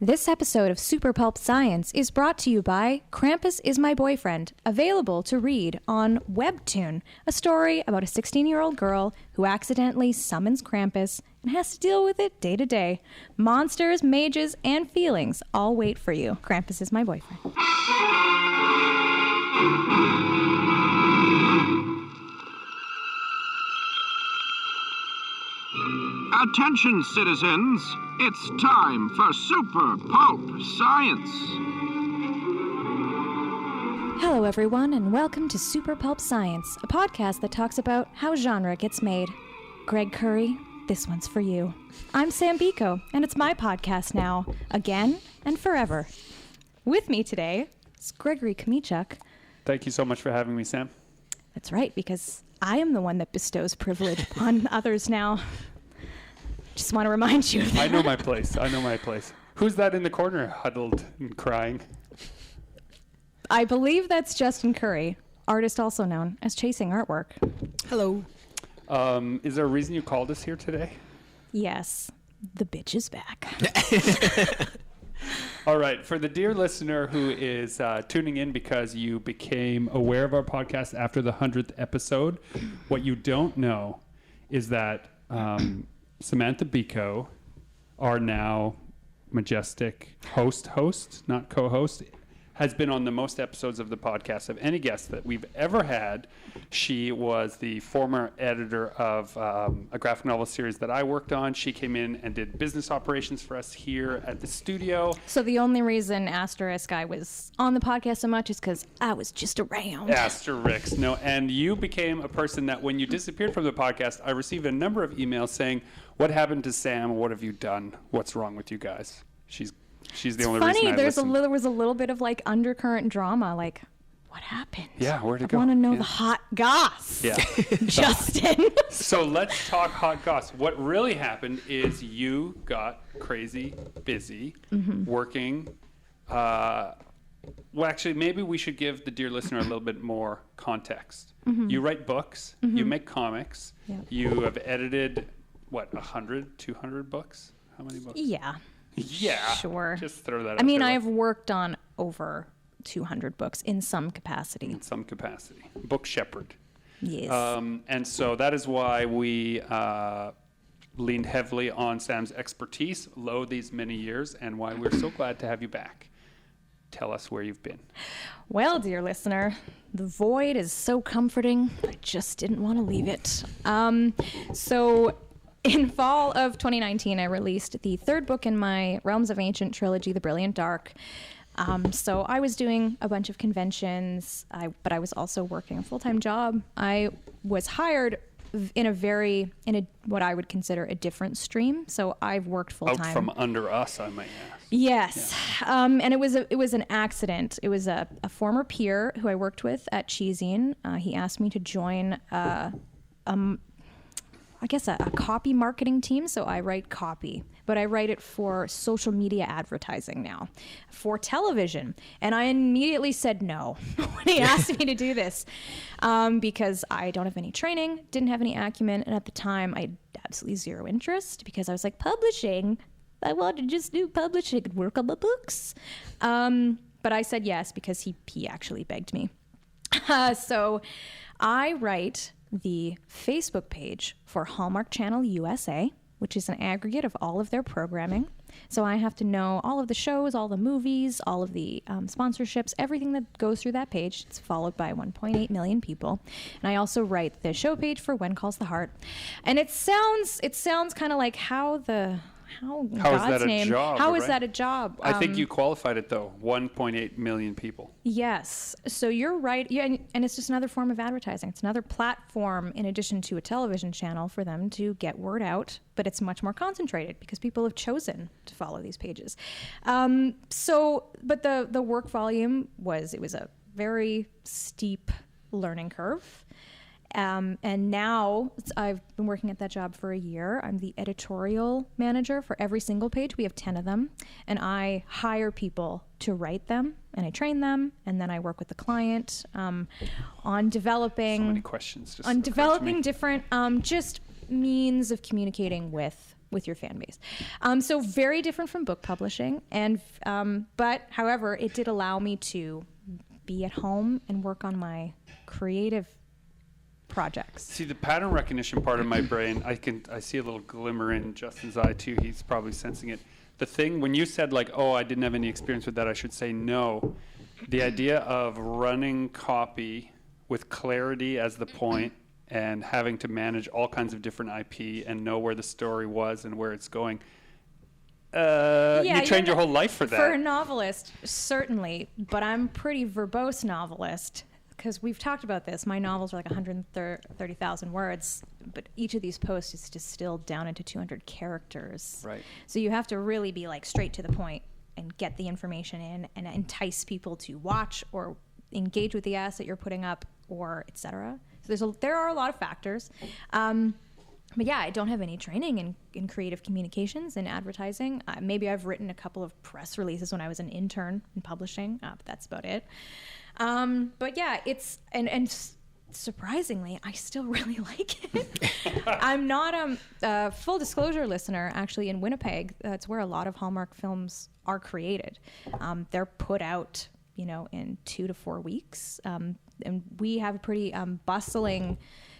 This episode of Super Pulp Science is brought to you by Krampus is My Boyfriend, available to read on Webtoon, a story about a 16-year-old girl who accidentally summons Krampus and has to deal with it day to day. Monsters, mages, and feelings all wait for you. Krampus is My Boyfriend. Attention, citizens! It's time for Super Pulp Science! Hello, everyone, and welcome to Super Pulp Science, a podcast that talks about how genre gets made. Greg Curry, this one's for you. I'm Sam Beiko, and it's my podcast now, again and forever. With me today is Gregory Kamichuk. Thank you so much for having me, Sam. That's right, because I am the one that bestows privilege upon others now. Just want to remind you of that. I know my place. Who's that in the corner, huddled and crying? I believe that's Justin Curry, artist also known as Chasing Artwork. Hello. Is there a reason you called us here today? Yes, the bitch is back. All right. For the dear listener who is tuning in because you became aware of our podcast after the 100th episode, what you don't know is that Samantha Beiko, our now majestic host, not co-host, has been on the most episodes of the podcast of any guest that we've ever had. She was the former editor of a graphic novel series that I worked on. She came in and did business operations for us here at the studio. So the only reason Asterisk I was on the podcast so much is because I was just around. Asterisk. No, and you became a person that when you disappeared from the podcast, I received a number of emails saying, "What happened to Sam? What have you done? What's wrong with you guys?" She's the only reason I listen. There was a little bit of like undercurrent drama, like what happened? Yeah, where'd it go? I want to know the hot goss. Yeah. Justin. So let's talk hot goss. What really happened is you got crazy busy working. Well, actually, maybe we should give the dear listener a little bit more context. You write books. You make comics. Yep. You have edited, 100, 200 books? How many books? Yeah. Yeah. Sure. Just throw that out. I mean, there. I've worked on over 200 books in some capacity. Book shepherd. Yes. And so that is why we leaned heavily on Sam's expertise these many years and why we're so glad to have you back. Tell us where you've been. Well, dear listener, the void is so comforting. I just didn't want to leave it. So in fall of 2019, I released the third book in my Realms of Ancient trilogy, The Brilliant Dark. So I was doing a bunch of conventions, but I was also working a full-time job. I was hired in what I would consider a different stream. So I've worked full-time. Out from under us, I might ask. Yes. Yeah. And it was an accident. It was a former peer who I worked with at Cheesine. He asked me to join a copy marketing team. So I write copy, but I write it for social media advertising now, for television. And I immediately said no when he asked me to do this, because I don't have any training, didn't have any acumen. And at the time I had absolutely zero interest because I was like, publishing, I want to just do publishing and work on the books. But I said yes because he actually begged me. So I write the Facebook page for Hallmark Channel USA, which is an aggregate of all of their programming. So I have to know all of the shows, all the movies, all of the sponsorships, everything that goes through that page. It's followed by 1.8 million people. And I also write the show page for When Calls the Heart. And it sounds kind of like how God's name. How is that a job? I think you qualified it though. 1.8 million people. Yes. So you're right. Yeah, and it's just another form of advertising. It's another platform in addition to a television channel for them to get word out, but it's much more concentrated because people have chosen to follow these pages. But the work volume was a very steep learning curve. And now I've been working at that job for a year. I'm the editorial manager for every single page. We have 10 of them, and I hire people to write them, and I train them, and then I work with the client on developing. So many questions. On developing different just means of communicating with with your fan base. So very different from book publishing. And but however, it did allow me to be at home and work on my creative projects. See, the pattern recognition part of my brain, I see a little glimmer in Justin's eye too. He's probably sensing it. The thing, when you said like, oh, I didn't have any experience with that, I should say no. The idea of running copy with clarity as the point and having to manage all kinds of different IP and know where the story was and where it's going. You trained your whole life for that. For a novelist, certainly, but I'm pretty verbose novelist. Because we've talked about this. My novels are like 130,000 words, but each of these posts is distilled down into 200 characters. Right. So you have to really be like straight to the point and get the information in and entice people to watch or engage with the asset you're putting up, or etc. So there are a lot of factors. But yeah, I don't have any training in creative communications and advertising. Maybe I've written a couple of press releases when I was an intern in publishing, but that's about it. But yeah, it's and surprisingly, I still really like it. I'm not a full disclosure listener. Actually, in Winnipeg, that's where a lot of Hallmark films are created. They're put out, in 2 to 4 weeks, and we have a pretty bustling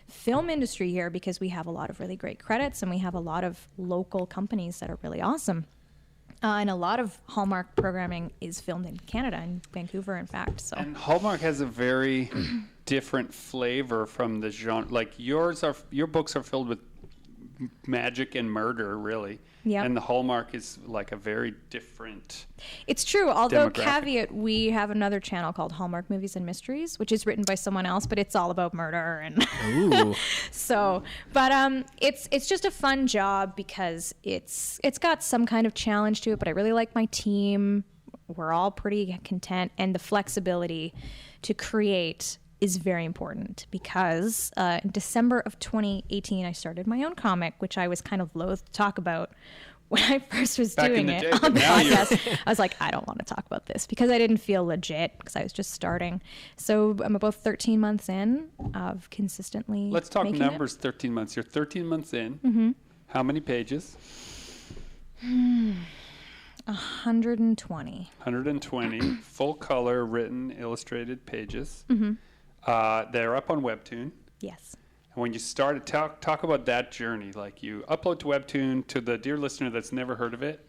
film industry here because we have a lot of really great credits and we have a lot of local companies that are really awesome. And a lot of Hallmark programming is filmed in Canada, in Vancouver, in fact. So. And Hallmark has a very different flavor from the genre. Like your books are filled with magic and murder, really. Yeah. And the Hallmark is like a very different. It's true. Although caveat, we have another channel called Hallmark Movies and Mysteries, which is written by someone else, but it's all about murder and. Ooh. So, but it's just a fun job because it's got some kind of challenge to it. But I really like my team. We're all pretty content, and the flexibility to create is very important because in December of 2018, I started my own comic, which I was kind of loath to talk about when I first was doing it on the podcast. I was like, I don't want to talk about this because I didn't feel legit because I was just starting. So I'm about 13 months in of consistently. Let's talk numbers. 13 months. You're 13 months in. Mm-hmm. How many pages? 120. 120 full color written illustrated pages. Mm-hmm. They're up on Webtoon. Yes. And when you started, talk about that journey. Like you upload to Webtoon. To the dear listener that's never heard of it,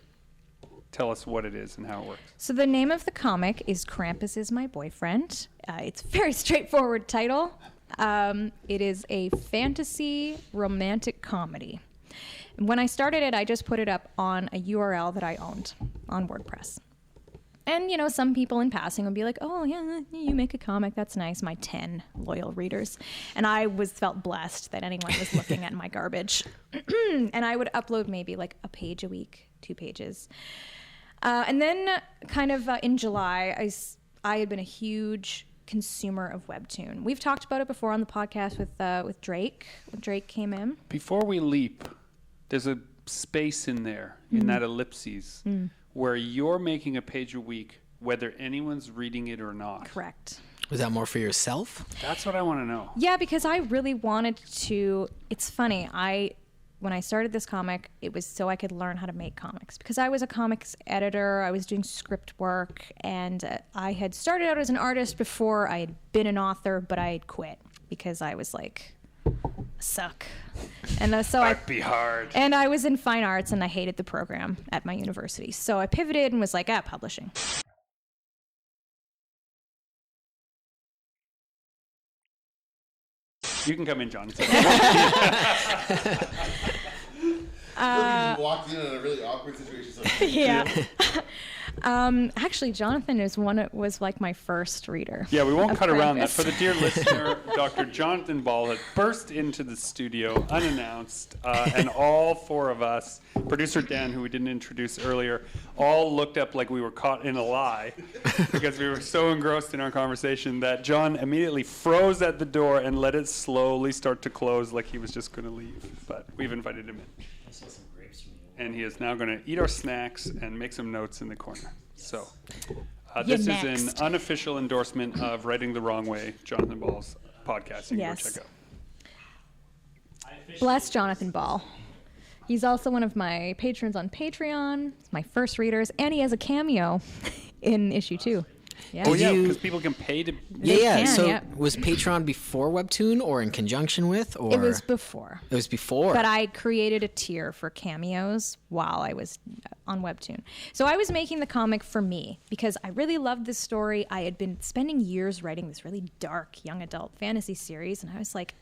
tell us what it is and how it works. So the name of the comic is Krampus is My Boyfriend. It's a very straightforward title. It is a fantasy romantic comedy. And when I started it, I just put it up on a URL that I owned on WordPress. And, some people in passing would be like, oh, yeah, you make a comic. That's nice. My 10 loyal readers. And I felt blessed that anyone was looking at my garbage. And I would upload maybe like a page a week, 2 pages. And then kind of in July, I had been a huge consumer of Webtoon. We've talked about it before on the podcast with Drake, when Drake came in. Before we leap, there's a space in there, in that ellipses. Where you're making a page a week, whether anyone's reading it or not. Correct. Was that more for yourself? That's what I want to know. Yeah, because I really wanted to. It's funny. When I started this comic, it was so I could learn how to make comics. Because I was a comics editor, I was doing script work, and I had started out as an artist before I had been an author, but I had quit because I was like, suck. And so Art be hard. And I was in fine arts and I hated the program at my university. So I pivoted and was like, publishing. You can come in, John. You walked in a really awkward situation. So yeah. Actually, Jonathan was like my first reader. Yeah, we won't cut Krampus. around that. For the dear listener, Dr. Jonathan Ball had burst into the studio unannounced, and all 4 of us, producer Dan, who we didn't introduce earlier, all looked up like we were caught in a lie because we were so engrossed in our conversation that John immediately froze at the door and let it slowly start to close like he was just going to leave. But we've invited him in. I saw some grapes from you. And he is now going to eat our snacks and make some notes in the corner. So this is an unofficial endorsement of Writing the Wrong Way, Jonathan Ball's podcast. You can go check out. Bless Jonathan Ball. He's also one of my patrons on Patreon, my first readers, and he has a cameo in issue 2. Yeah. Oh, yeah, because people can pay to... Yeah. can, So yeah. was Patreon before Webtoon or in conjunction with? Or It was before. It was before. But I created a tier for cameos while I was on Webtoon. So I was making the comic for me because I really loved this story. I had been spending years writing this really dark young adult fantasy series, and I was like,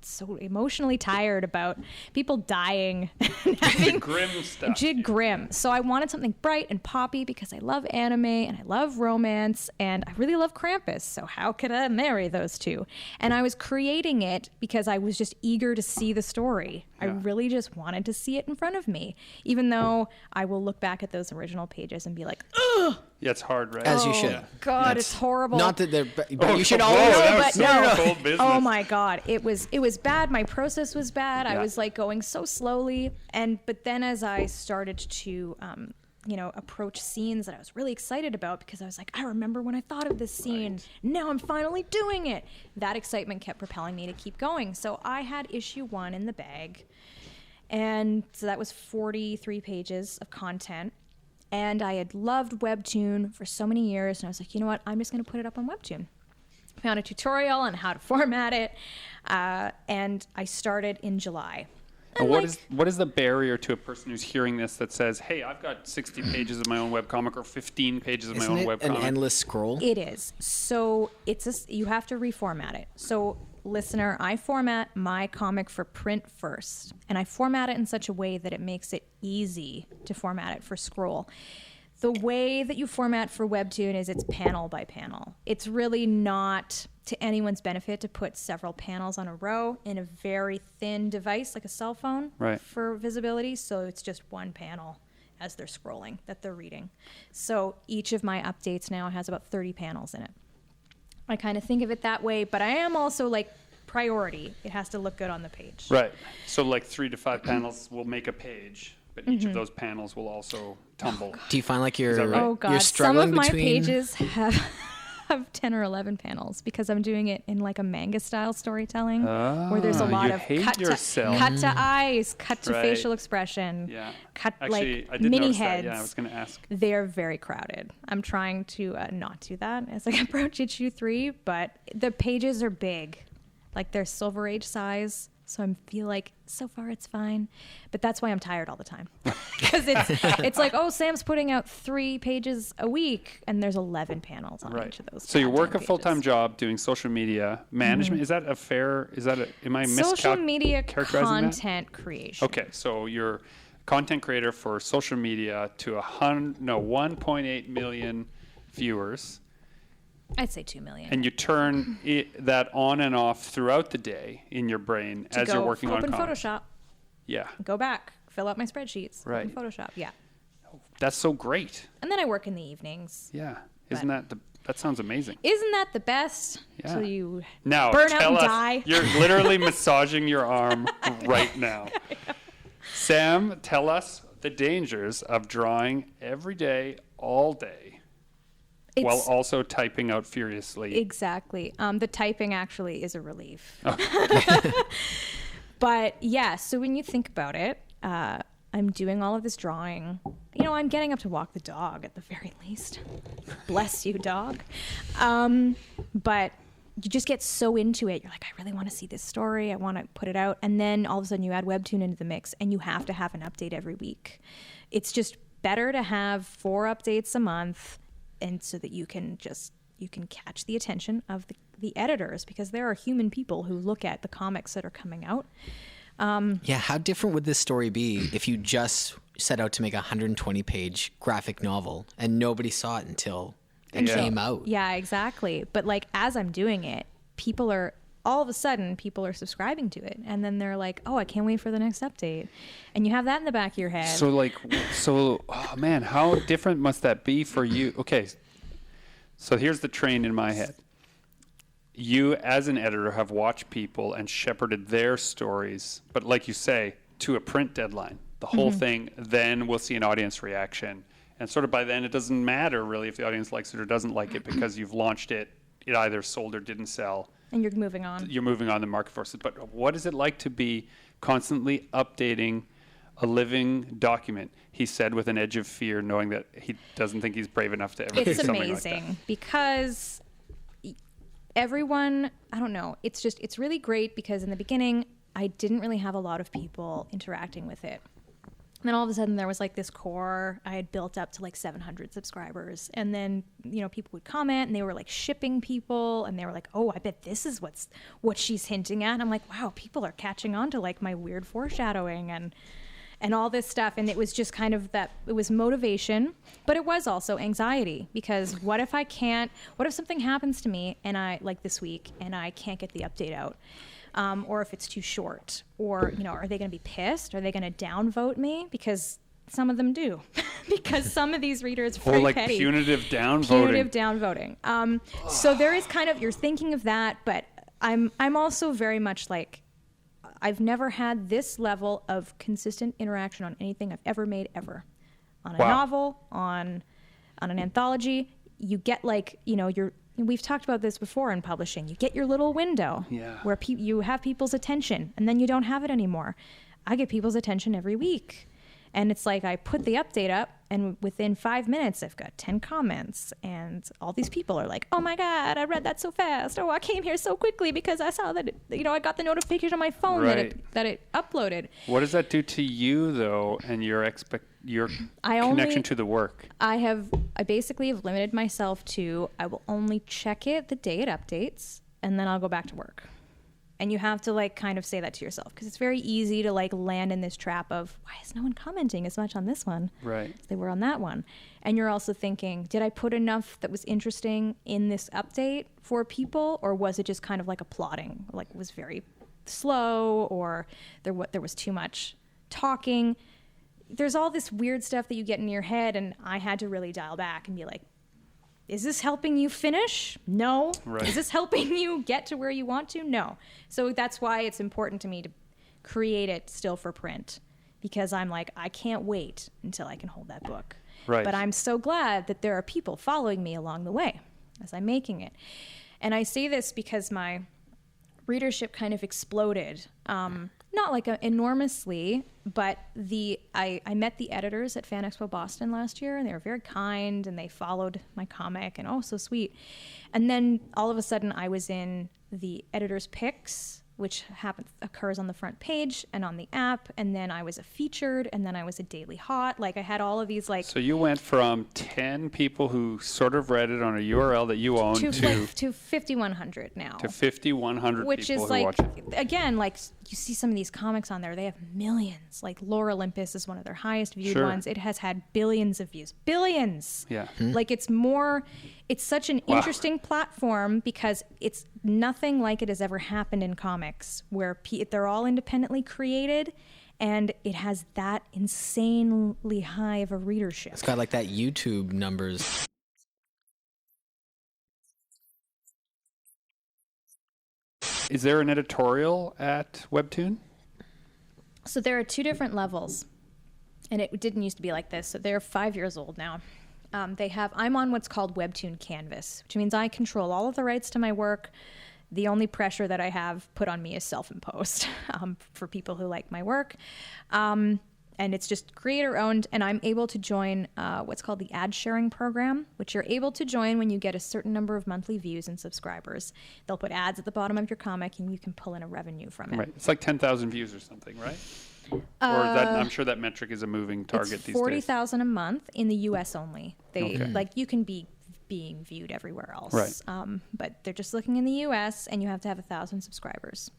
so emotionally tired about people dying and having Grim stuff. Grim. So I wanted something bright and poppy because I love anime and I love romance and I really love Krampus. So how could I marry those two? And I was creating it because I was just eager to see the story. I really just wanted to see it in front of me, even though I will look back at those original pages and be like, ugh. Yeah, it's hard, right? As you should. God, it's horrible. Not that they're, but you should whoa, always. that was but such no. cold business. Oh my God, it was bad. My process was bad. I Yeah. was like going so slowly, but then as I started to, approach scenes that I was really excited about because I was like, I remember when I thought of this scene. Right. Now I'm finally doing it. That excitement kept propelling me to keep going. So I had issue 1 in the bag, and so that was 43 pages of content. And I had loved Webtoon for so many years, and I was like, you know what? I'm just going to put it up on Webtoon. Found a tutorial on how to format it, and I started in July. And What is the barrier to a person who's hearing this that says, hey, I've got 60 pages of my own webcomic or 15 pages of Isn't my own it webcomic? an endless scroll? It is. So you have to reformat it. So listener, I format my comic for print first, and I format it in such a way that it makes it easy to format it for scroll. The way that you format for Webtoon is it's panel by panel. It's really not to anyone's benefit to put several panels on a row in a very thin device like a cell phone for visibility. So it's just one panel as they're scrolling that they're reading. So each of my updates now has about 30 panels in it. I kind of think of it that way, but I am also like priority. It has to look good on the page. Right. So like 3 to 5 panels will make a page, but each of those panels will also tumble. Do you find like you're, Is that right? Oh God, you're some struggling of my between... pages have 10 or 11 panels because I'm doing it in like a manga style storytelling where there's a lot you of hate cut yourself. to eyes, cut to Right. facial expression, Yeah. cut Actually, I like did mini notice heads. that. Yeah, I was going to ask. They're very crowded. I'm trying to not do that as I approach issue 3, but the pages are big. Like they're Silver Age size. So I feel like so far it's fine, but that's why I'm tired all the time because it's like, oh, Sam's putting out 3 pages a week and there's 11 panels on each of those. So you work a goddamn full-time pages. job doing social media management. Is that a fair, am I Social media characterizing that? content creation. Okay, so you're content creator for social media to 1.8 million viewers. I'd say 2 million. And you turn that on and off throughout the day in your brain to as go you're working on open comics. Photoshop, Yeah, go back, fill out my spreadsheets, Right. open Photoshop, yeah. that's so great. And then I work in the evenings. Yeah, isn't that sounds amazing? Isn't that the best? Yeah. Till you Now burn out tell and us, die. you're literally massaging your arm right now. Sam, tell us the dangers of drawing every day, all day. While also typing out furiously. Exactly. The typing actually is a relief. But yeah, so when you think about it, I'm doing all of this drawing. You know, I'm getting up to walk the dog at the very least. Bless you, dog. But you just get so into it. You're like, I really want to see this story. I want to put it out. And then all of a sudden you add Webtoon into the mix and you have to have an update every week. It's just better to have 4 updates a month, and so that you can catch the attention of the editors, because there are human people who look at the comics that are coming out. Yeah, how different would this story be if you just set out to make a 120-page graphic novel and nobody saw it until it came out? Yeah, exactly. But like as I'm doing it, all of a sudden people are subscribing to it, and then they're like, oh, I can't wait for the next update. And you have that in the back of your head. Oh man, how different must that be for you? Okay, so here's the train in my head. You, as an editor, have watched people and shepherded their stories, but like you say, to a print deadline. The whole thing, then we'll see an audience reaction. And sort of by then, it doesn't matter really if the audience likes it or doesn't like it, because you've launched it, it either sold or didn't sell. And you're moving on. You're moving on the market forces. But what is it like to be constantly updating a living document, he said with an edge of fear, knowing that he doesn't think he's brave enough to ever do It's something amazing like that. because everyone, I don't know, it's really great because in the beginning, I didn't really have a lot of people interacting with it. And then all of a sudden there was like this core I had built up to like 700 subscribers. And then, people would comment and they were like shipping people and they were like, oh, I bet this is what she's hinting at. And I'm like, wow, people are catching on to like my weird foreshadowing and all this stuff. And it was just kind of it was motivation, but it was also anxiety because what if something happens to me and like this week and I can't get the update out? Or if it's too short, or, are they going to be pissed? Are they going to downvote me? Because some of them do, because some of these readers are very like petty. punitive downvoting. Punitive downvoting. So there is kind of, you're thinking of that, but I'm also very much like, I've never had this level of consistent interaction on anything I've ever made ever. On a novel, on an anthology, you get like, we've talked about this before in publishing. You get your little window where you have people's attention, and then you don't have it anymore. I get people's attention every week. And it's like I put the update up, and within 5 minutes, I've got 10 comments. And all these people are like, oh, my God, I read that so fast. Oh, I came here so quickly because I saw that, I got the notification on my phone that it uploaded. What does that do to you, though, and your connection to the work? I basically have limited myself to I will only check it the day it updates, and then I'll go back to work. And you have to like kind of say that to yourself because it's very easy to like land in this trap of why is no one commenting as much on this one? Right. They were on that one. And you're also thinking, did I put enough that was interesting in this update for people, or was it just kind of like a plotting? Like it was very slow, or there was too much talking. There's all this weird stuff that you get in your head, and I had to really dial back and be like, is this helping you finish? No. Right. Is this helping you get to where you want to? No. So that's why it's important to me to create it still for print, because I'm like, I can't wait until I can hold that book. Right. But I'm so glad that there are people following me along the way as I'm making it. And I say this because my readership kind of exploded. Not like enormously, but I met the editors at Fan Expo Boston last year, and they were very kind, and they followed my comic, and oh, so sweet. And then all of a sudden, I was in the editor's picks, which occurs on the front page and on the app, and then I was a featured, and then I was a daily hot. Like I had all of these like. So you went from 10 people who sort of read it on a URL that you own to 5,100 now. To 5,100 which people is who like, watch it. again, like you see some of these comics on there, they have millions. Like Lore Olympus is one of their highest viewed Sure. ones. It has had billions of views. Billions. Yeah. Like it's such an interesting platform because it's nothing like it has ever happened in comics where they're all independently created and it has that insanely high of a readership. It's got like that YouTube numbers. Is there an editorial at Webtoon? So there are two different levels, and it didn't used to be like this. So they're 5 years old now. I'm on what's called Webtoon Canvas, which means I control all of the rights to my work. The only pressure that I have put on me is self-imposed for people who like my work. And it's just creator-owned, and I'm able to join what's called the ad sharing program, which you're able to join when you get a certain number of monthly views and subscribers. They'll put ads at the bottom of your comic, and you can pull in a revenue from it. Right. It's like 10,000 views or something, right? I'm sure that metric is a moving target it's these days. 40,000 a month in the U.S. only. Okay. Like you can be being viewed everywhere else, right. But they're just looking in the U.S. and you have to have 1,000 subscribers.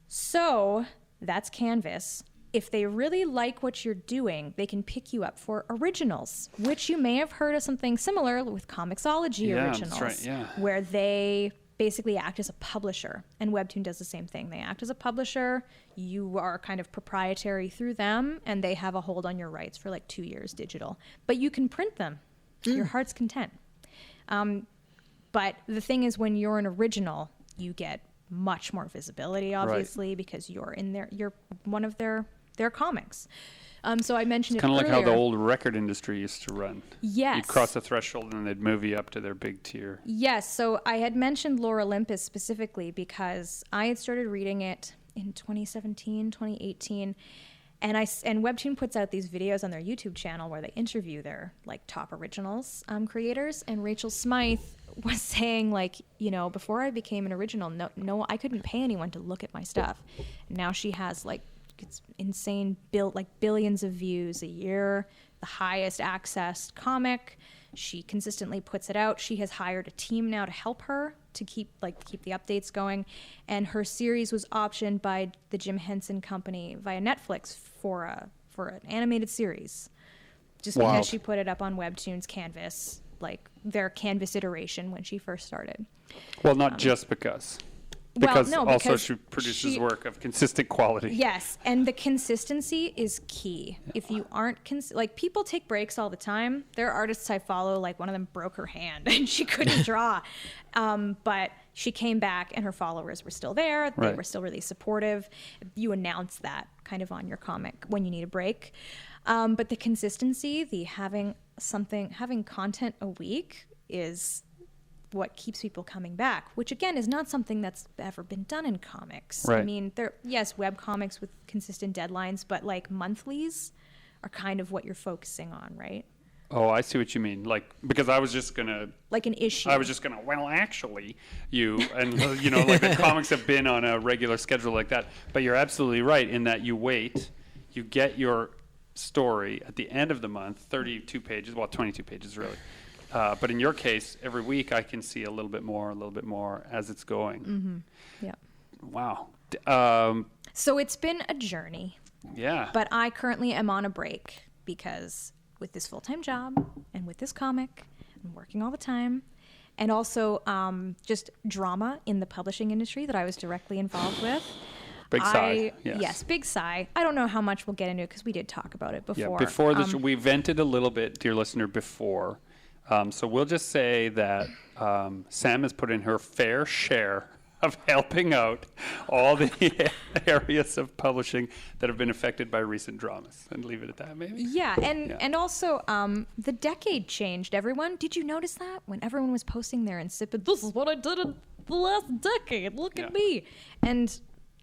So that's Canvas. If they really like what you're doing, they can pick you up for originals, which you may have heard of something similar with Comixology originals, that's right, yeah. where they basically act as a publisher, and Webtoon does the same thing. They act as a publisher. You are kind of proprietary through them, and they have a hold on your rights for like 2 years digital. But you can print them. Your heart's content. But the thing is, when you're an original, you get much more visibility, obviously, because you're in there. You're one of their comics. So I mentioned It's kind of like earlier. how the old record industry used to run. Yes. You'd cross the threshold and they'd move you up to their big tier. Yes. So I had mentioned Lore Olympus specifically because I had started reading it in 2017, 2018. And Webtoon puts out these videos on their YouTube channel where they interview their like top originals creators. And Rachel Smythe was saying, like, you know, before I became an original, no, I couldn't pay anyone to look at my stuff. Now she has like, it's insane, billions of views a year, the highest accessed comic. She consistently puts it out. She has hired a team now to help her to keep the updates going. And her series was optioned by the Jim Henson Company via Netflix for an animated series. Just because she put it up on Webtoon's Canvas, like their Canvas iteration when she first started. Well, not just because. Because because she produces work of consistent quality. Yes, and the consistency is key. Yeah. If you aren't like, people take breaks all the time. There are artists I follow, like one of them broke her hand and she couldn't draw, but she came back and her followers were still there. They were still really supportive. You announce that kind of on your comic when you need a break, but the consistency, the having content a week is what keeps people coming back, which again is not something that's ever been done in comics. Right. I mean, web comics with consistent deadlines, but like monthlies are kind of what you're focusing on, right? Oh, I see what you mean. Like, because I was just gonna, like an issue. Well, actually, and you know, like the comics have been on a regular schedule like that. But you're absolutely right in that you wait, you get your story at the end of the month, 32 pages, well, 22 pages really. But in your case, every week I can see a little bit more as it's going. Mm-hmm. Yeah. Wow. So it's been a journey. Yeah. But I currently am on a break because with this full-time job and with this comic, I'm working all the time. And also just drama in the publishing industry that I was directly involved with. Big sigh. Yes, big sigh. I don't know how much we'll get into it because we did talk about it before. Yeah, before this, we vented a little bit, dear listener, before. So we'll just say that Sam has put in her fair share of helping out all the areas of publishing that have been affected by recent dramas, and leave it at that, maybe. Yeah, and also the decade changed. Everyone, did you notice that when everyone was posting their insipid? This is what I did in the last decade. Look at me. And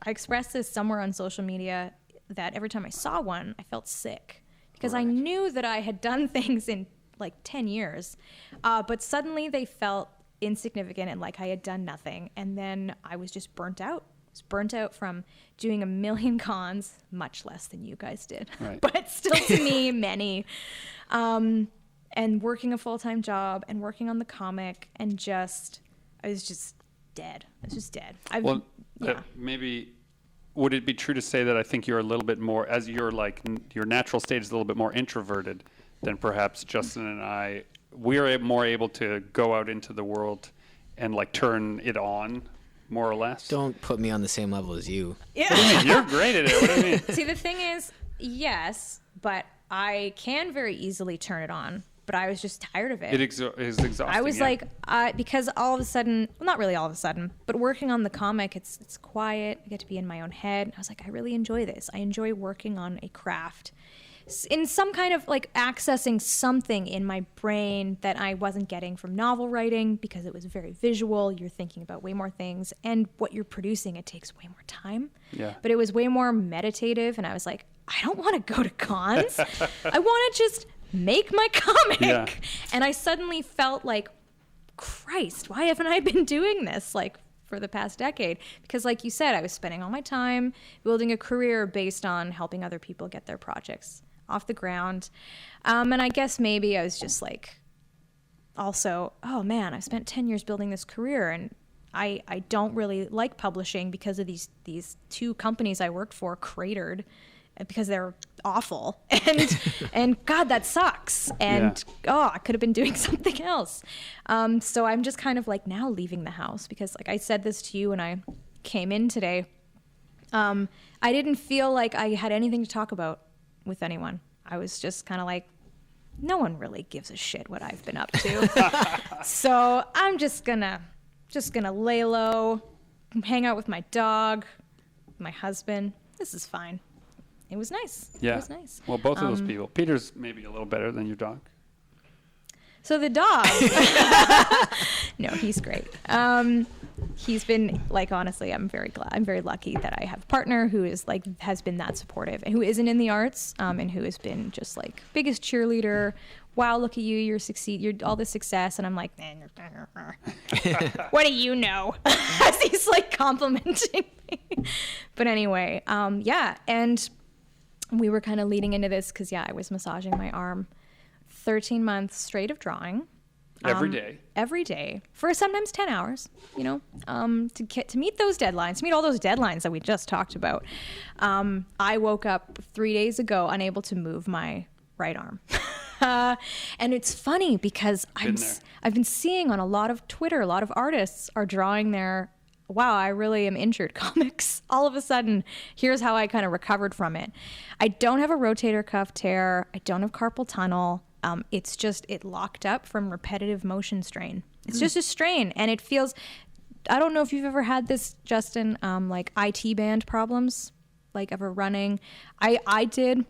I expressed this somewhere on social media that every time I saw one, I felt sick because I knew that I had done things in like 10 years, but suddenly they felt insignificant and like I had done nothing. And then I was just burnt out. I was burnt out from doing a million cons, much less than you guys did, but still to me, many. And working a full-time job and working on the comic, and I was just dead. I was just dead. Maybe would it be true to say that I think you're a little bit more, as you're like, your natural state is a little bit more introverted than perhaps Justin and I. We're more able to go out into the world and like turn it on, more or less. Don't put me on the same level as you. Yeah. What do you mean? You're great at it. What do you mean? See, the thing is, yes, but I can very easily turn it on. But I was just tired of it. It is exhausting. I was like, because all of a sudden, well, not really all of a sudden, but working on the comic, it's quiet. I get to be in my own head. I was like, I really enjoy this. I enjoy working on a craft. In some kind of like accessing something in my brain that I wasn't getting from novel writing because it was very visual. You're thinking about way more things, and what you're producing, it takes way more time. Yeah. But it was way more meditative, and I was like, I don't want to go to cons. I want to just make my comic. Yeah. And I suddenly felt like, Christ, why haven't I been doing this like for the past decade? Because like you said, I was spending all my time building a career based on helping other people get their projects off the ground. And I guess maybe I was just like, also, oh man, I've spent 10 years building this career, and I don't really like publishing because of these two companies I worked for cratered because they're awful, and God, that sucks. And I could have been doing something else. So I'm just kind of like now leaving the house because, like I said this to you when I came in today, I didn't feel like I had anything to talk about with anyone. I was just kind of like, no one really gives a shit what I've been up to. So I'm just gonna lay low, hang out with my dog, my husband. This is fine. It was nice. Yeah. It was nice. Well, both of those people. Peter's maybe a little better than your dog. So the dog, no, he's great. He's been like, honestly, I'm very lucky that I have a partner who is like, has been that supportive and who isn't in the arts, and who has been just like biggest cheerleader. Wow, look at you, you're all this success. And I'm like, what do you know? As he's like complimenting me. But anyway, yeah. And we were kind of leading into this because, yeah, I was massaging my arm 13 months straight of drawing. Every day. Every day for sometimes 10 hours, you know, to meet those deadlines, to meet all those deadlines that we just talked about. I woke up 3 days ago unable to move my right arm. And it's funny because I've been seeing on a lot of Twitter, a lot of artists are drawing their, wow, I really am injured comics. All of a sudden, here's how I kind of recovered from it. I don't have a rotator cuff tear. I don't have carpal tunnel. It's just, it locked up from repetitive motion strain. It's just a strain. And it feels, I don't know if you've ever had this, Justin, like IT band problems, like ever running. I did.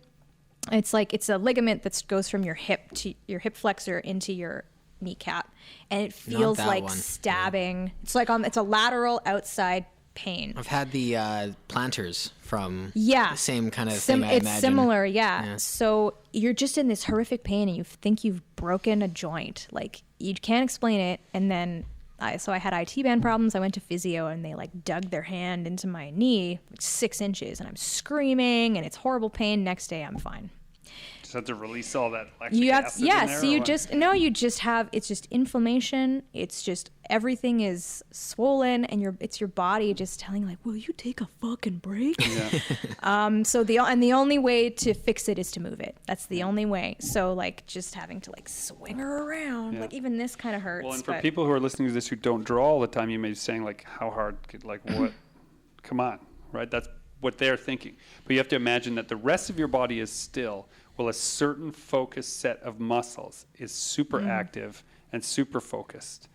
It's like, it's a ligament that goes from your hip to your hip flexor into your kneecap. And it feels like stabbing. Yeah. It's like, it's a lateral outside pain. I've had the planters from the same kind of thing, I it's imagine. Similar, yeah. So you're just in this horrific pain and you think you've broken a joint. Like, you can't explain it. And then I had IT band problems. I went to physio and they like dug their hand into my knee, like 6 inches, and I'm screaming and it's horrible pain. Next day I'm fine. Just have to release all that lactic acid in there, so it's just inflammation. It's just everything is swollen and it's your body just telling like, will you take a fucking break? Yeah. So the only way to fix it is to move it. That's the only way. So like just having to like swing her around, like even this kind of hurts. Well, and for people who are listening to this who don't draw all the time, you may be saying like, how hard could, like what? Come on, right? That's what they're thinking. But you have to imagine that the rest of your body is still. Well, a certain focused set of muscles is super active and super focused.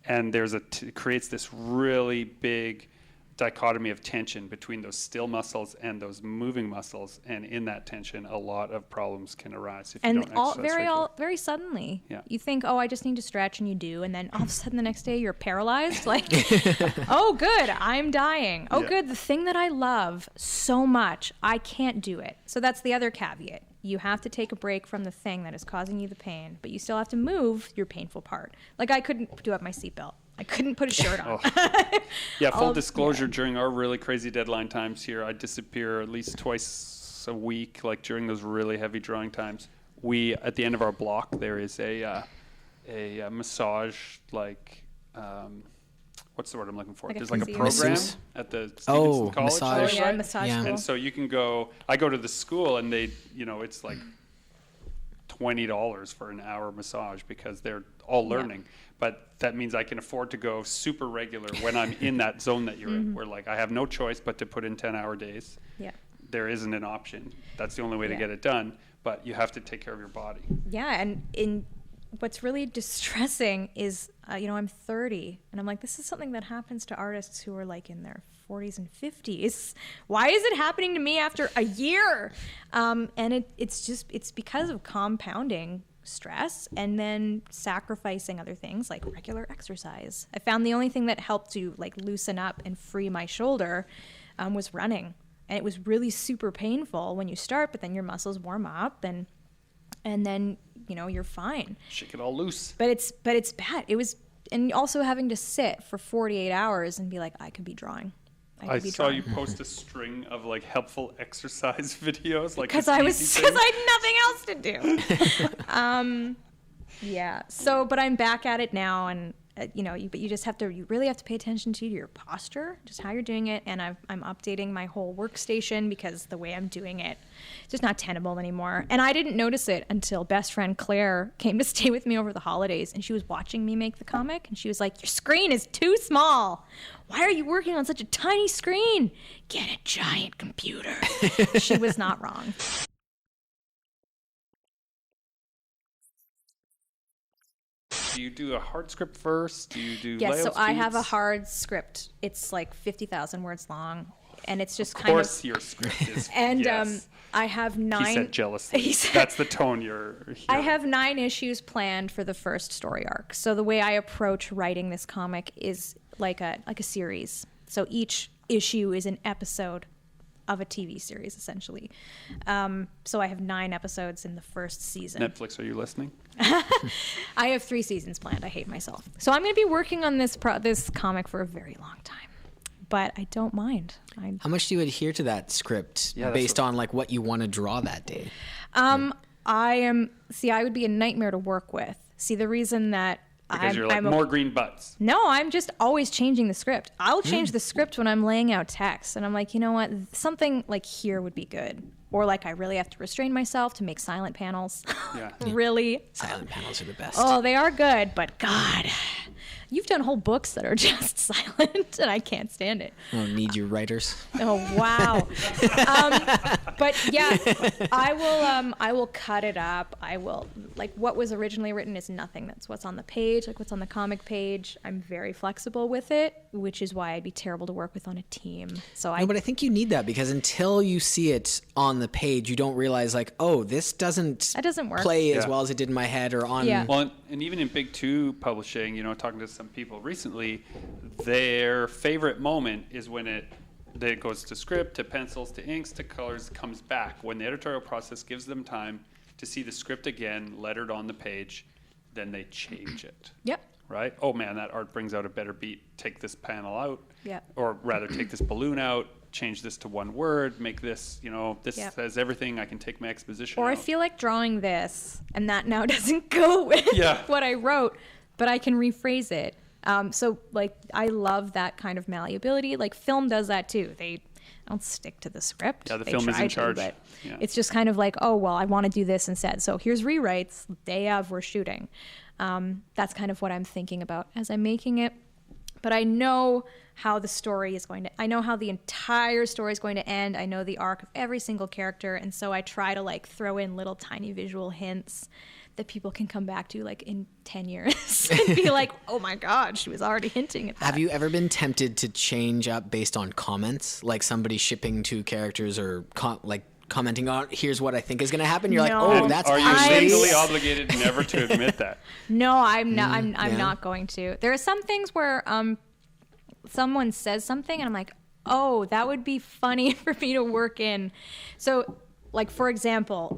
And it creates this really big dichotomy of tension between those still muscles and those moving muscles. And in that tension, a lot of problems can arise if you don't exercise very suddenly. Yeah. You think, oh, I just need to stretch, and you do. And then all of a sudden the next day you're paralyzed. Like, oh, good, I'm dying. Oh, good, the thing that I love so much, I can't do it. So that's the other caveat. You have to take a break from the thing that is causing you the pain, but you still have to move your painful part. Like, I couldn't do up my seatbelt. I couldn't put a shirt on. Yeah, full disclosure, during our really crazy deadline times here, I disappear at least twice a week, like during those really heavy drawing times. At the end of our block, there is a massage, like, what's the word I'm looking for? There's like a program at the Stevenson College. Massage. There, right? Massage Yeah. school. And so you can go, I go to the school and they, it's like $20 for an hour massage because they're all learning. But that means I can afford to go super regular when I'm in that zone that you're in, where like I have no choice but to put in 10-hour days. Yeah. There isn't an option. That's the only way to get it done. But you have to take care of your body. Yeah, and what's really distressing is, I'm 30, and I'm like, this is something that happens to artists who are like in their 40s and 50s. Why is it happening to me after a year? And it's because of compounding stress and then sacrificing other things like regular exercise. I found the only thing that helped to like loosen up and free my shoulder was running. And it was really super painful when you start, but then your muscles warm up and then, you're fine. Shake it all loose. But it's bad. It was, and also having to sit for 48 hours and be like, I could be drawing. I saw you post a string of like helpful exercise videos, like because I had nothing else to do. Yeah. So, but I'm back at it now, and but you really have to pay attention to your posture, just how you're doing it. And I'm updating my whole workstation because the way I'm doing it, it's just not tenable anymore. And I didn't notice it until best friend Claire came to stay with me over the holidays, and she was watching me make the comic, and she was like, "Your screen is too small. Why are you working on such a tiny screen? Get a giant computer." She was not wrong. Do you do a hard script first? Do you do Yes, so layout I have a speeds? hard script. It's like 50,000 words long. and it's just Of kind course, of. your script is. And yes. I have 9. He said jealously. He said- That's the tone you're hearing. I have 9 issues planned for the first story arc. So the way I approach writing this comic is like a series. So each issue is an episode of a TV series, essentially. So I have 9 episodes in the first season. Netflix, are you listening? I have 3 seasons planned. I hate myself. So I'm going to be working on this comic for a very long time. But I don't mind. How much do you adhere to that script Yeah, that's based on like what you want to draw that day? I would be a nightmare to work with. See, the reason that Because you're like more green butts. No, I'm just always changing the script. I'll change the script when I'm laying out text. And I'm like, you know what? Something like here would be good. Or like I really have to restrain myself to make silent panels. Yeah. Really? Silent panels are the best. Oh, they are good. But God, you've done whole books that are just silent and I can't stand it. Oh, need you writers. Oh, wow. But yeah, I will cut it up. I will, like, what was originally written is nothing. That's what's on the page, like what's on the comic page. I'm very flexible with it, which is why I'd be terrible to work with on a team. So No, but I think you need that because until you see it on the page, you don't realize like, oh, this doesn't work. play as Yeah. well as it did in my head or on. Yeah. Well, and even in Big 2 publishing, you know, talking to some people recently, their favorite moment is when it goes to script, to pencils, to inks, to colors, comes back. When the editorial process gives them time to see the script again, lettered on the page, then they change it. Yep. Right? Oh man, that art brings out a better beat. Take this panel out. Yep. Or rather, take this balloon out, change this to one word, make this, you know, this Yep. says everything. I can take my exposition Or I out. feel like drawing this, and that now doesn't go with Yeah. what I wrote, but I can rephrase it. So, like, I love that kind of malleability. Like, film does that too. They don't stick to the script. Yeah, the They film is try in to, charge. but Yeah. it's just kind of like, oh, well, I want to do this instead. So here's rewrites. Day of, we're shooting. That's kind of what I'm thinking about as I'm making it. But I know how the story is going to, I know how the entire story is going to end. I know the arc of every single character. And so I try to like throw in little tiny visual hints that people can come back to like in 10 years and be like, oh my God, she was already hinting at that. Have you ever been tempted to change up based on comments? Like somebody shipping 2 characters or commenting on, here's what I think is going to happen. You're No. like, oh, that's Are you I'm- legally obligated never to admit that? No, I'm not. I'm yeah. not going to. There are some things where someone says something and I'm like, oh, that would be funny for me to work in. So, like for example,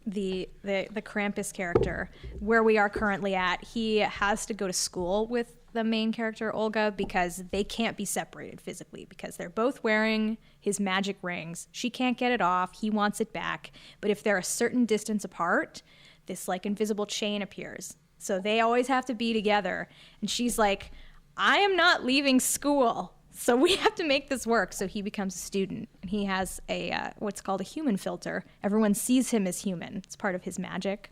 the Krampus character, where we are currently at, he has to go to school with the main character Olga because they can't be separated physically because they're both wearing his magic rings. She can't get it off. He wants it back. But if they're a certain distance apart, this like invisible chain appears. So they always have to be together. And she's like, I am not leaving school. So we have to make this work. So he becomes a student. And he has a what's called a human filter. Everyone sees him as human. It's part of his magic.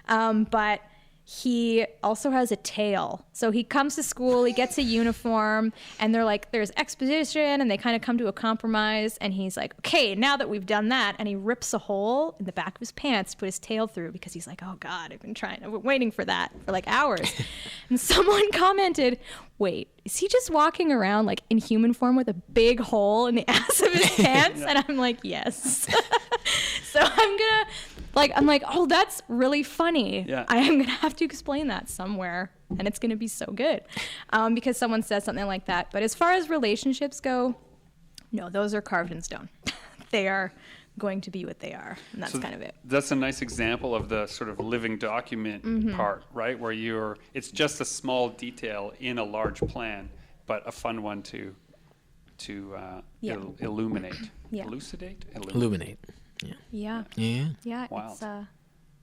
But he also has a tail. So he comes to school, he gets a uniform, and they're like, there's exposition, and they kind of come to a compromise. And he's like, okay, now that we've done that, and he rips a hole in the back of his pants to put his tail through because he's like, oh God, I've been waiting for that for like hours. And someone commented, wait, is he just walking around like in human form with a big hole in the ass of his pants? And I'm like, yes. So I'm like, oh, that's really funny. Yeah. I am going to have to explain that somewhere, and it's going to be so good because someone says something like that. But as far as relationships go, no, those are carved in stone. They are going to be what they are, and that's kind of it. That's a nice example of the sort of living document part, right? Where it's just a small detail in a large plan, but a fun one to Yeah. illuminate. Yeah. Elucidate? Illuminate. Yeah. Yeah. Wow.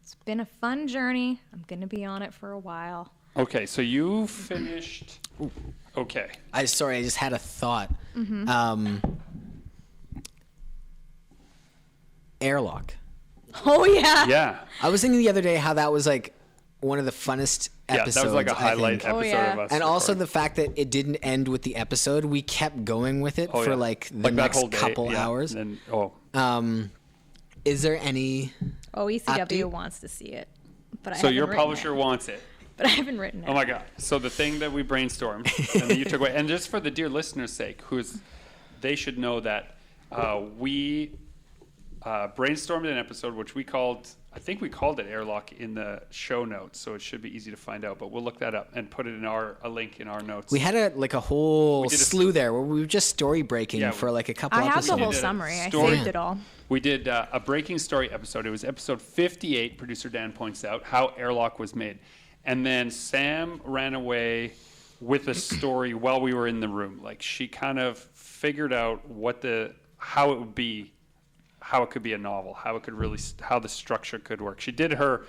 It's been a fun journey. I'm going to be on it for a while. Okay, so you finished. Okay. I just had a thought. Airlock. Oh, yeah. Yeah. I was thinking the other day how that was like one of the funnest Yeah, episodes. that was like a I highlight think. episode yeah. of us. And also recording. the fact that it didn't end with the episode. We kept going with it for yeah. like the that next whole day, couple yeah. hours. And then, Is there any? Oh, ECW Update? wants to see it. But I so haven't your written publisher it. wants it. But I haven't written it. Oh my God. So the thing that we brainstormed and then you took away, and just for the dear listener's sake, who's they should know that we brainstormed an episode which I think we called it Airlock in the show notes, so it should be easy to find out. But we'll look that up and put it in a link in our notes. We had a whole slew there where we were just story breaking for like a couple episodes. I have the whole summary. I saved it all. We did a breaking story episode. It was episode 58, producer Dan points out, how Airlock was made. And then Sam ran away with a story while we were in the room. Like, she kind of figured out how it would be, how it could be a novel, how the structure could work. She did her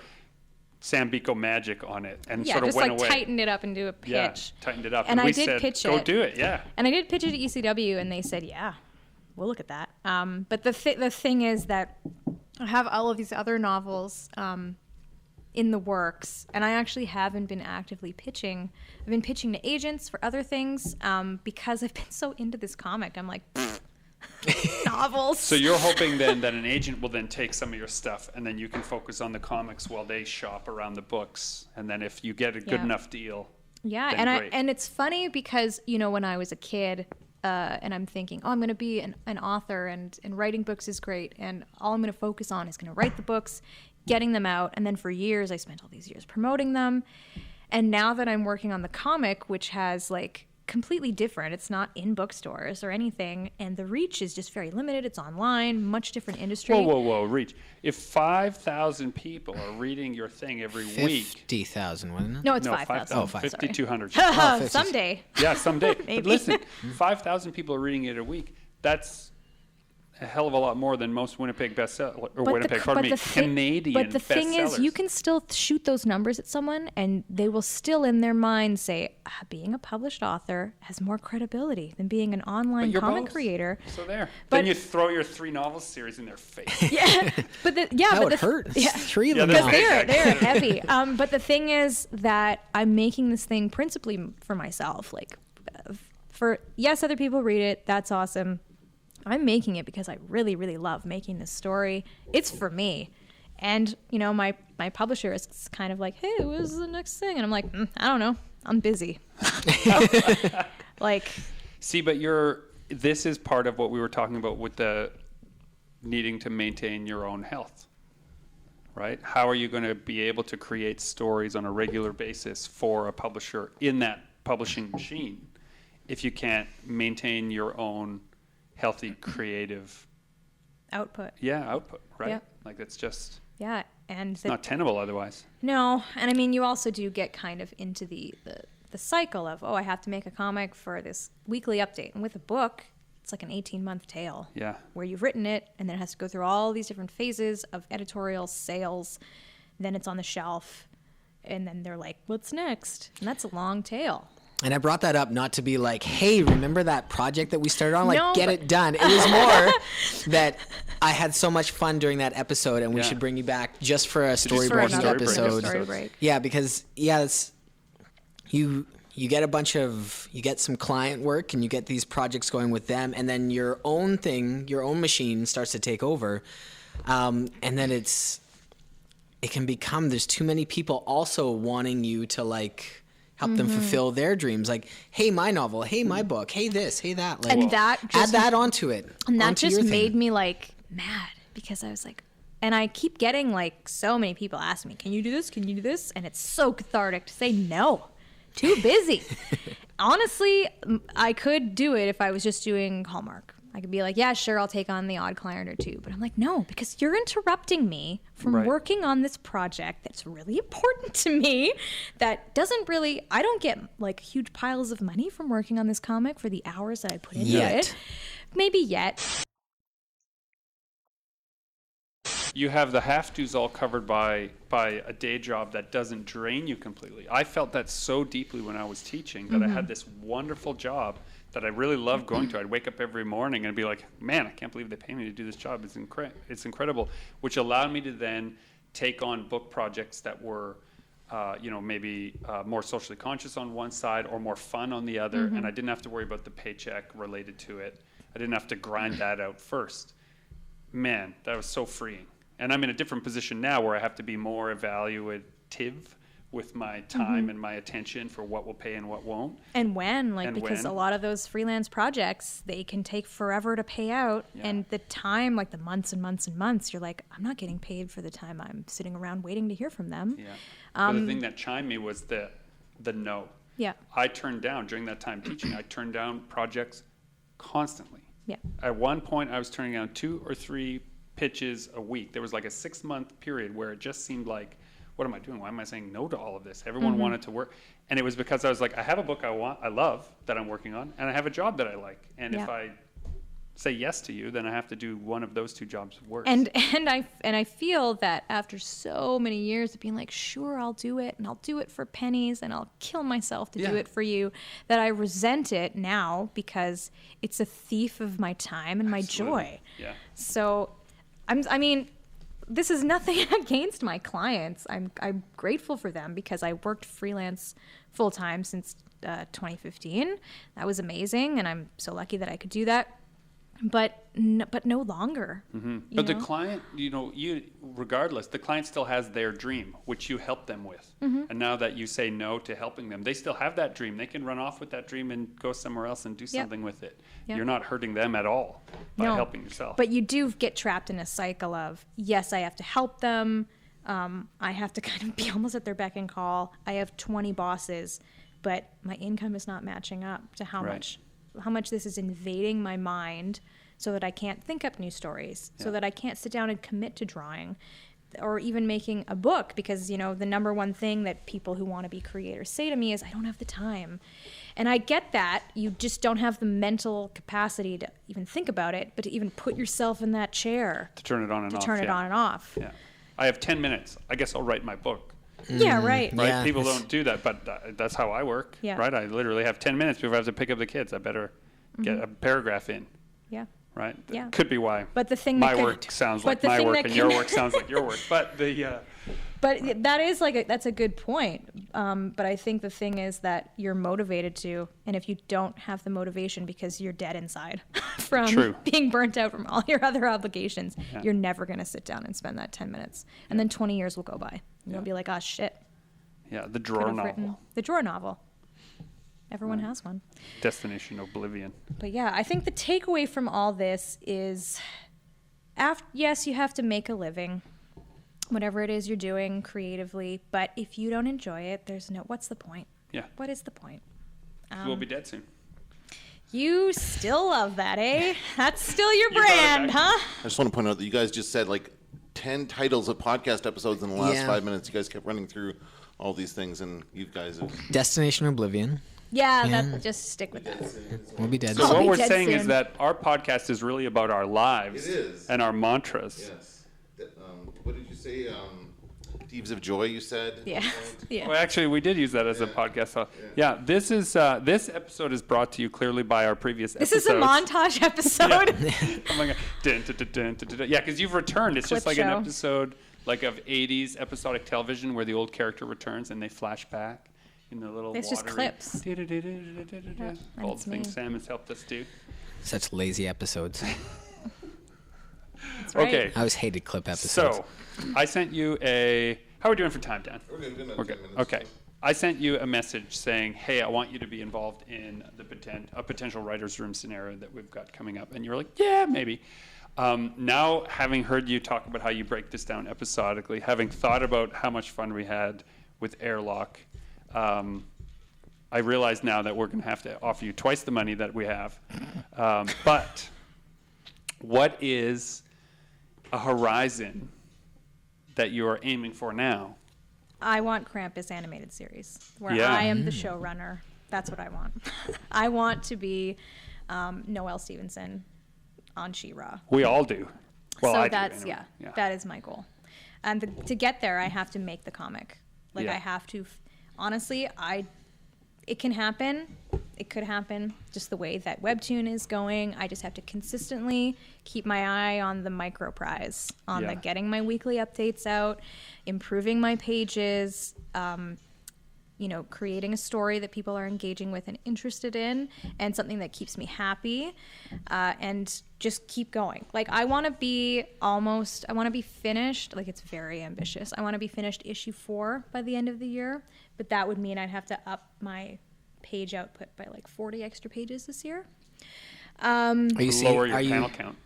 Sam Beiko magic on it and sort of went away. Tightened it up and do a pitch. Yeah, tightened it up. And we I did said, pitch go it. do it, yeah. And I did pitch it at ECW, and they said, yeah, we'll look at that. But the thing is that I have all of these other novels in the works, and I actually haven't been actively pitching. I've been pitching to agents for other things because I've been so into this comic. I'm like, novels. So you're hoping then that an agent will then take some of your stuff, and then you can focus on the comics while they shop around the books, and then if you get a good enough deal, and it's funny because when I was a kid, and I'm thinking, I'm going to be an author, and writing books is great, and all I'm going to focus on is going to write the books, getting them out, and then for years I spent all these years promoting them, and now that I'm working on the comic, which has like completely different, it's not in bookstores or anything, and the reach is just very limited. It's online, much different industry. Whoa, reach. If 5,000 people are reading your thing every week. 50,000, wasn't it? No, it's 5,000. Oh, 5,200. Someday. Yeah, someday. Maybe. But listen, 5,000 people are reading it a week. That's a hell of a lot more than most Winnipeg bestsellers, Canadian bestsellers. But the thing is, you can still shoot those numbers at someone, and they will still in their mind say, being a published author has more credibility than being an online comic creator. So then you throw your 3 novel series in their face. Yeah, that would hurt. Yeah. 3 of them. They're heavy. But the thing is that I'm making this thing principally for myself. Like, other people read it. That's awesome. I'm making it because I really, really love making this story. It's for me. And, my publisher is kind of like, hey, what's the next thing? And I'm like, I don't know. I'm busy. See, but this is part of what we were talking about with the needing to maintain your own health, right? How are you going to be able to create stories on a regular basis for a publisher in that publishing machine if you can't maintain your own healthy creative output, right? Yep. Like, that's just and it's not tenable otherwise. No, and I mean, you also do get kind of into the cycle of, I have to make a comic for this weekly update, and with a book it's like an 18-month tale where you've written it, and then it has to go through all these different phases of editorial, sales, then it's on the shelf, and then they're like, what's next? And that's a long tail. And I brought that up not to be like, hey, remember that project that we started on? Get it done. It was more that I had so much fun during that episode, and we should bring you back just for a storyboarding episode. Story break. Yeah, because it's, you get some client work, and you get these projects going with them, and then your own thing, your own machine starts to take over, and then it can become, there's too many people also wanting you to help them fulfill their dreams. Like, hey, my novel. Hey, my book. Hey, this. Hey, that. And that just, add that onto it. And that just made me mad, because I was like, and I keep getting so many people ask me, can you do this? Can you do this? And it's so cathartic to say no. Too busy. Honestly, I could do it if I was just doing Hallmark. I could be like, yeah, sure, I'll take on the odd client or two. But I'm like, no, because you're interrupting me from working on this project that's really important to me, that doesn't really, I don't get huge piles of money from working on this comic for the hours that I put into it. Maybe yet. You have the have-tos all covered by a day job that doesn't drain you completely. I felt that so deeply when I was teaching, that I had this wonderful job that I really loved going to. I'd wake up every morning and be like, man, I can't believe they pay me to do this job. It's incredible, which allowed me to then take on book projects that were, maybe more socially conscious on one side or more fun on the other, and I didn't have to worry about the paycheck related to it. I didn't have to grind that out first. Man, that was so freeing. And I'm in a different position now where I have to be more evaluative with my time and my attention for what will pay and what won't. And when, like, And because when. a lot of those freelance projects, they can take forever to pay out. Yeah. And the time, like the months and months and months, you're like, I'm not getting paid for the time I'm sitting around waiting to hear from them. Yeah. But the thing that chimed me was the no. Yeah. I turned down, during that time teaching, I turned down projects constantly. Yeah. At one point, I was turning down 2 or 3 pitches a week. There was like a 6-month period where it just seemed like, what am I doing? Why am I saying no to all of this? Everyone wanted to work. And it was because I was like, I have a book I love that I'm working on, and I have a job that I like. And if Yeah. I say yes to you, then I have to do one of those 2 jobs worse. And I feel that after so many years of being like, sure, I'll do it, and I'll do it for pennies, and I'll kill myself to do it for you, that I resent it now because it's a thief of my time and my joy. Yeah. So, I mean, this is nothing against my clients. I'm grateful for them because I worked freelance full time since 2015. That was amazing, and I'm so lucky that I could do that. But no longer. But the client, regardless, the client still has their dream, which you help them with. And now that you say no to helping them, they still have that dream. They can run off with that dream and go somewhere else and do something with it. Yep. You're not hurting them at all by helping yourself. But you do get trapped in a cycle of, yes, I have to help them. I have to kind of be almost at their beck and call. I have 20 bosses, but my income is not matching up to how much this is invading my mind so that I can't think up new stories, so that I can't sit down and commit to drawing or even making a book, because, the number one thing that people who want to be creators say to me is, I don't have the time. And I get that. You just don't have the mental capacity to even think about it, but to even put yourself in that chair. to turn it on and off. Turn it on and off. Yeah. I have 10 minutes. I guess I'll write my book. Yeah, right. Right? Yeah. People don't do that, but that's how I work. Yeah. Right? I literally have 10 minutes before I have to pick up the kids. I better get a paragraph in. Yeah. Right? Yeah. Could be why But the thing my that work sounds but like the my thing work that and your can- work sounds like your work. But But that is that's a good point. But I think the thing is that you're motivated to, and if you don't have the motivation because you're dead inside from True. being burnt out from all your other obligations, you're never going to sit down and spend that 10 minutes. And then 20 years will go by. And you'll be like, oh, shit. yeah, the Could drawer have novel. written the drawer novel. Everyone has one. Destination Oblivion. But yeah, I think the takeaway from all this is, yes, you have to make a living, whatever it is you're doing creatively. But if you don't enjoy it, what's the point? Yeah. What is the point? We'll be dead soon. You still love that, eh? That's still your brought it brand, back. huh? I just want to point out that you guys just said like 10 titles of podcast episodes in the last Yeah. 5 minutes. You guys kept running through all these things, and you guys have. Destination Oblivion. Yeah, just stick with that. We'll be dead. So I'll what be we're dead saying is soon. that our podcast is really about our lives It is. and our mantras. Yes. What did you say? Thieves of Joy, you said? Yeah. Yeah. Well, actually, we did use that as a podcast. So, yeah, this episode is brought to you clearly by our previous This episodes. is a montage episode. Oh my God. Dun, dun, dun, dun, dun, dun. Yeah, because you've returned. It's just Clip like an show. episode like of 80s episodic television where the old character returns and they flash back in the little It's just watery- clips. Da-da-da-da-da-da-da. and All it's the things me. Sam has helped us do. Such lazy episodes. That's right. Okay, I always hated clip episodes. so I sent you how are we doing for time, Dan? We're good. We're good. Okay. I sent you a message saying, hey, I want you to be involved in a potential writer's room scenario that we've got coming up. And you were like, yeah, maybe. Now, having heard you talk about how you break this down episodically, having thought about how much fun we had with Airlock, I realize now that we're going to have to offer you twice the money that we have. But what is a horizon that you are aiming for now? I want Krampus animated series where Yeah. I am the showrunner. That's what I want. I want to be Noelle Stevenson on She-Ra. We all do. Well, So I do, that's anyway. that is my goal. And to get there, I have to make the comic. Like Yeah. I have to. Honestly, it can happen. It could happen just the way that Webtoon is going. I just have to consistently keep my eye on the micro prize, on Yeah. the getting my weekly updates out, improving my pages, creating a story that people are engaging with and interested in, and something that keeps me happy, and just keep going. Like, I want to be finished. Like, it's very ambitious. I want to be finished issue 4 by the end of the year, but that would mean I'd have to up my page output by like 40 extra pages this year. Lower your panel count.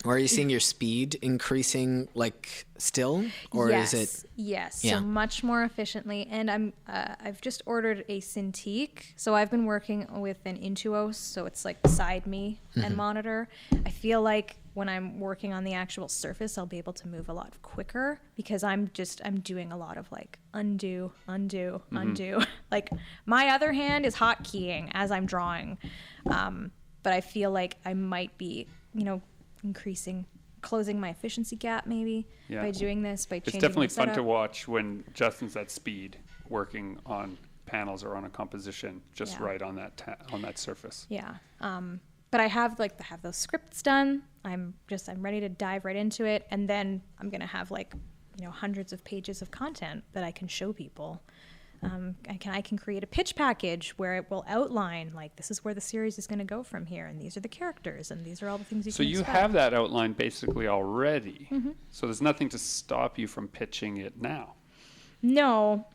Or are you seeing your speed increasing, like, still? Or yes, is it? Yes. Yeah. So much more efficiently. And I've just ordered a Cintiq. So I've been working with an Intuos. So it's like beside me and monitor. I feel like when I'm working on the actual surface, I'll be able to move a lot quicker because I'm doing a lot of like undo. Like, my other hand is hotkeying as I'm drawing. But I feel like I might be, closing my efficiency gap maybe by doing this, by changing It's definitely the fun setup. to watch when Justin's at speed working on panels or on a composition just right on that surface. Yeah. But I have those scripts done. I'm ready to dive right into it, and then I'm gonna have hundreds of pages of content that I can show people. I can create a pitch package where it will outline, like, this is where the series is going to go from here, and these are the characters, and these are all the things you So can you expect. have that outline basically already. So there's nothing to stop you from pitching it now. No,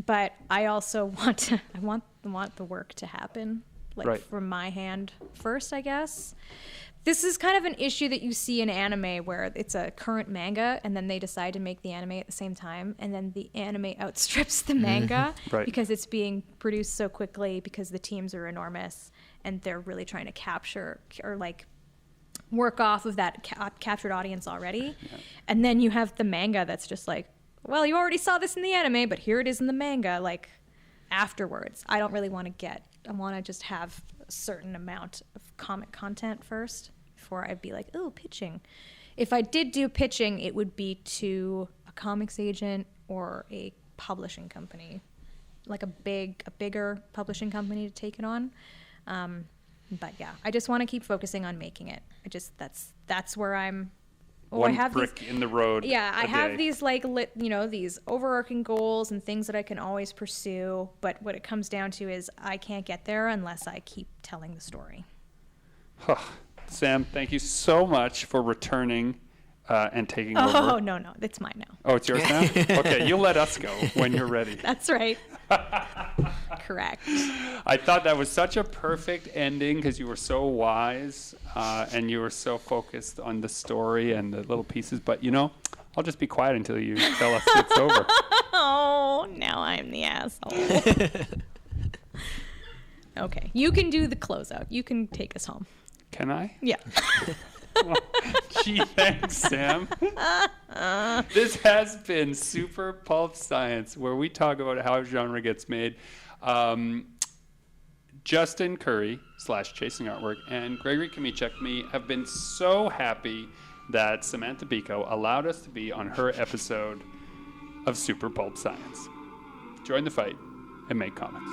but I also want the work to happen, from my hand first, I guess. This is kind of an issue that you see in anime where it's a current manga and then they decide to make the anime at the same time, and then the anime outstrips the manga because it's being produced so quickly because the teams are enormous and they're really trying to capture or like work off of that captured audience already. Yeah. And then you have the manga that's just like, well, you already saw this in the anime, but here it is in the manga, like, afterwards. I don't really want to I want to just have a certain amount of comic content first before I'd be like, oh, pitching. If I did do pitching, it would be to a comics agent or a publishing company, like a bigger publishing company to take it on. But yeah, I just want to keep focusing on making it. That's where I'm. One brick in the road. Yeah, I have these these overarching goals and things that I can always pursue. But what it comes down to is I can't get there unless I keep telling the story. Sam, thank you so much for returning and taking over. Oh, no, it's mine now. Oh, it's yours now? Okay, you let us go when you're ready. That's right. Correct. I thought that was such a perfect ending because you were so wise and you were so focused on the story and the little pieces. But, I'll just be quiet until you tell us it's over. Oh, now I'm the asshole. Okay, you can do the closeout. You can take us home. Can I? Yeah. Well, gee, thanks, Sam. This has been Super Pulp Science, where we talk about how genre gets made. Justin Curry / Chasing Artwork and Gregory Kamichek have been so happy that Samantha Beiko allowed us to be on her episode of Super Pulp Science. Join the fight and make comics.